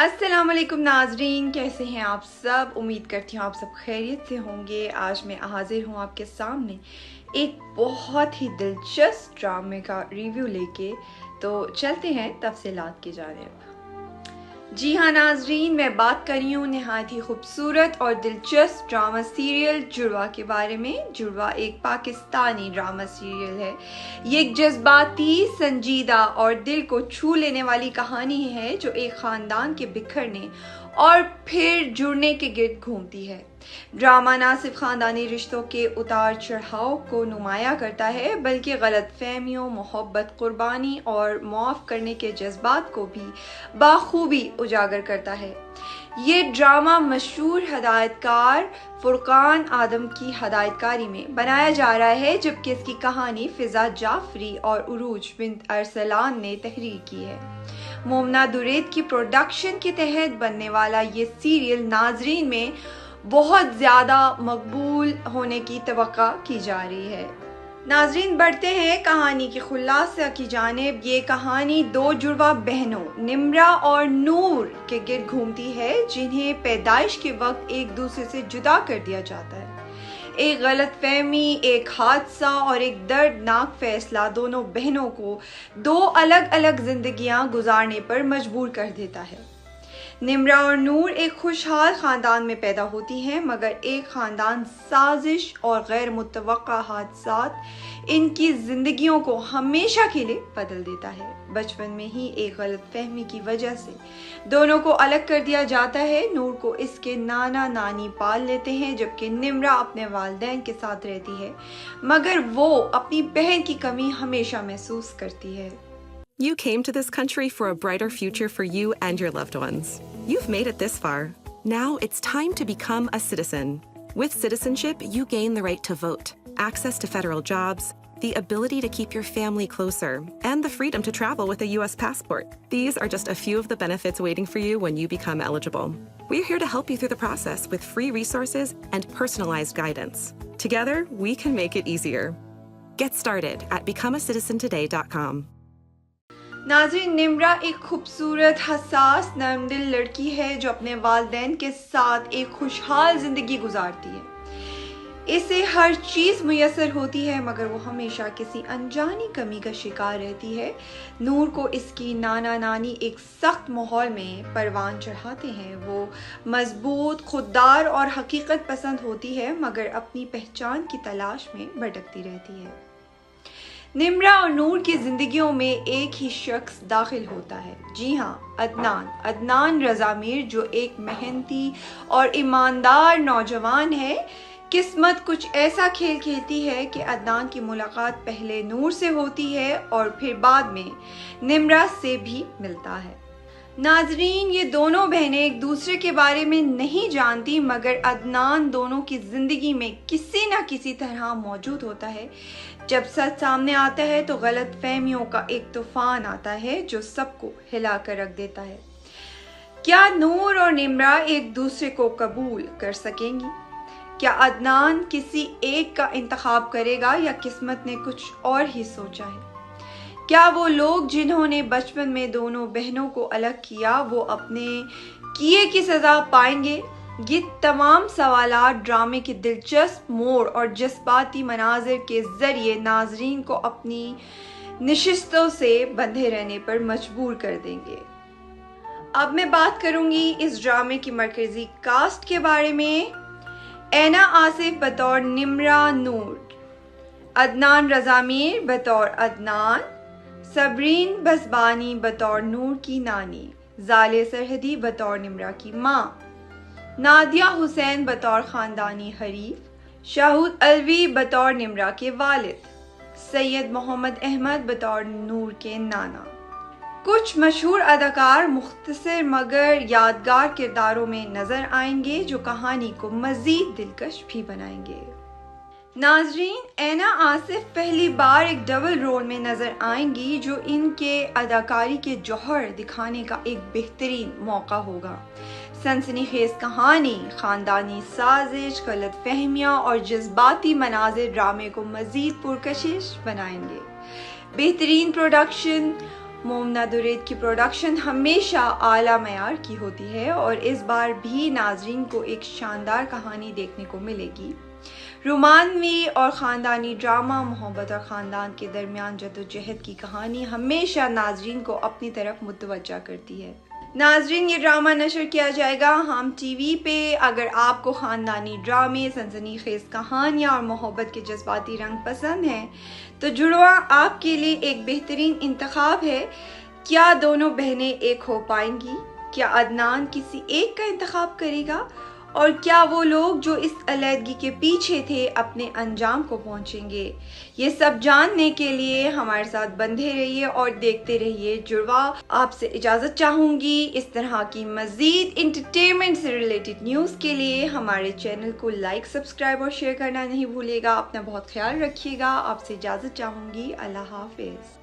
السلام علیکم ناظرین، کیسے ہیں آپ سب؟ امید کرتی ہوں آپ سب خیریت سے ہوں گے۔ آج میں حاضر ہوں آپ کے سامنے ایک بہت ہی دلچسپ ڈرامے کا ریویو لے کے، تو چلتے ہیں تفصیلات کی جانب۔ جی ہاں ناظرین، میں بات کر رہی ہوں نہایت ہی خوبصورت اور دلچسپ ڈرامہ سیریل جڑواں کے بارے میں۔ جڑواں ایک پاکستانی ڈرامہ سیریل ہے۔ یہ ایک جذباتی، سنجیدہ اور دل کو چھو لینے والی کہانی ہے جو ایک خاندان کے بکھرنے اور پھر جڑنے کے گرد گھومتی ہے۔ ڈرامہ نہ صرف خاندانی رشتوں کے اتار چڑھاؤ کو نمایاں کرتا ہے بلکہ غلط فہمیوں، محبت، قربانی اور معاف کرنے کے جذبات کو بھی بخوبی اجاگر کرتا ہے۔ یہ ڈرامہ مشہور ہدایت کار فرقان آدم کی ہدایت کاری میں بنایا جا رہا ہے، جبکہ اس کی کہانی فضا جعفری اور عروج بنت ارسلان نے تحریر کی ہے۔ مومنہ درید کی پروڈکشن کے تحت بننے والا یہ سیریل ناظرین میں بہت زیادہ مقبول ہونے کی توقع کی جا رہی ہے۔ ناظرین، بڑھتے ہیں کہانی کے خلاصہ کی جانب۔ یہ کہانی دو جڑواں بہنوں نمرہ اور نور کے گرد گھومتی ہے، جنہیں پیدائش کے وقت ایک دوسرے سے جدا کر دیا جاتا ہے۔ ایک غلط فہمی، ایک حادثہ اور ایک دردناک فیصلہ دونوں بہنوں کو دو الگ الگ زندگیاں گزارنے پر مجبور کر دیتا ہے۔ نمرہ اور نور ایک خوشحال خاندان میں پیدا ہوتی ہیں، مگر ایک خاندان سازش اور غیر متوقع حادثات ان کی زندگیوں کو ہمیشہ کے لیے بدل دیتا ہے۔ بچپن میں ہی ایک غلط فہمی کی وجہ سے دونوں کو الگ کر دیا جاتا ہے۔ نور کو اس کے نانا نانی پال لیتے ہیں، جبکہ نمرہ اپنے والدین کے ساتھ رہتی ہے، مگر وہ اپنی بہن کی کمی ہمیشہ محسوس کرتی ہے۔ You came to this country for a brighter future for you and your loved ones. You've made it this far. Now it's time to become a citizen. With citizenship, you gain the right to vote, access to federal jobs, the ability to keep your family closer, and the freedom to travel with a U.S. passport. These are just a few of the benefits waiting for you when you become eligible. We're here to help you through the process with free resources and personalized guidance. Together, we can make it easier. Get started at becomeacitizentoday.com. ناظرین، نمرہ ایک خوبصورت، حساس، نرم دل لڑکی ہے جو اپنے والدین کے ساتھ ایک خوشحال زندگی گزارتی ہے۔ اسے ہر چیز میسر ہوتی ہے، مگر وہ ہمیشہ کسی انجانی کمی کا شکار رہتی ہے۔ نور کو اس کی نانا نانی ایک سخت ماحول میں پروان چڑھاتے ہیں۔ وہ مضبوط، خوددار اور حقیقت پسند ہوتی ہے، مگر اپنی پہچان کی تلاش میں بھٹکتی رہتی ہے۔ نمرہ اور نور کی زندگیوں میں ایک ہی شخص داخل ہوتا ہے۔ جی ہاں، عدنان رضا میر، جو ایک محنتی اور ایماندار نوجوان ہے۔ قسمت کچھ ایسا کھیل کھیلتی ہے کہ عدنان کی ملاقات پہلے نور سے ہوتی ہے اور پھر بعد میں نمرہ سے بھی ملتا ہے۔ ناظرین، یہ دونوں بہنیں ایک دوسرے کے بارے میں نہیں جانتی، مگر عدنان دونوں کی زندگی میں کسی نہ کسی طرح موجود ہوتا ہے۔ جب سچ سامنے آتا ہے تو غلط فہمیوں کا ایک طوفان آتا ہے جو سب کو ہلا کر رکھ دیتا ہے۔ کیا نور اور نمرہ ایک دوسرے کو قبول کر سکیں گی؟ کیا عدنان کسی ایک کا انتخاب کرے گا یا قسمت نے کچھ اور ہی سوچا ہے؟ کیا وہ لوگ جنہوں نے بچپن میں دونوں بہنوں کو الگ کیا، وہ اپنے کیے کی سزا پائیں گے؟ یہ تمام سوالات ڈرامے کے دلچسپ موڑ اور جذباتی مناظر کے ذریعے ناظرین کو اپنی نشستوں سے بندھے رہنے پر مجبور کر دیں گے۔ اب میں بات کروں گی اس ڈرامے کی مرکزی کاسٹ کے بارے میں۔ اینا آصف بطور نمرہ نور، عدنان رضا میر بطور عدنان، صبرین بسبانی بطور نور کی نانی، زالے سرحدی بطور نمرہ کی ماں، نادیہ حسین بطور خاندانی حریف، شاہد علوی بطور نمرہ کے والد، سید محمد احمد بطور نور کے نانا۔ کچھ مشہور اداکار مختصر مگر یادگار کرداروں میں نظر آئیں گے جو کہانی کو مزید دلکش بھی بنائیں گے۔ ناظرین، اینا آصف پہلی بار ایک ڈبل رول میں نظر آئیں گی، جو ان کے اداکاری کے جوہر دکھانے کا ایک بہترین موقع ہوگا۔ سنسنی خیز کہانی، خاندانی سازش، غلط فہمیاں اور جذباتی مناظر ڈرامے کو مزید پرکشش بنائیں گے۔ بہترین پروڈکشن، مومنا درید کی پروڈکشن ہمیشہ اعلیٰ معیار کی ہوتی ہے اور اس بار بھی ناظرین کو ایک شاندار کہانی دیکھنے کو ملے گی۔ رومانوی اور خاندانی ڈرامہ محبت اور خاندان کے درمیان جدوجہد کی کہانی ہمیشہ ناظرین کو اپنی طرف متوجہ کرتی ہے۔ ناظرین، یہ ڈرامہ نشر کیا جائے گا ہم ٹی وی پہ۔ اگر آپ کو خاندانی ڈرامے، سنسنی خیز کہانیاں اور محبت کے جذباتی رنگ پسند ہیں تو جڑواں آپ کے لیے ایک بہترین انتخاب ہے۔ کیا دونوں بہنیں ایک ہو پائیں گی؟ کیا عدنان کسی ایک کا انتخاب کرے گا؟ اور کیا وہ لوگ جو اس علیحدگی کے پیچھے تھے اپنے انجام کو پہنچیں گے؟ یہ سب جاننے کے لیے ہمارے ساتھ بندھے رہیے اور دیکھتے رہیے جڑواں۔ آپ سے اجازت چاہوں گی۔ اس طرح کی مزید انٹرٹینمنٹ سے ریلیٹڈ نیوز کے لیے ہمارے چینل کو لائک، سبسکرائب اور شیئر کرنا نہیں بھولیے گا۔ اپنا بہت خیال رکھیے گا۔ آپ سے اجازت چاہوں گی۔ اللہ حافظ۔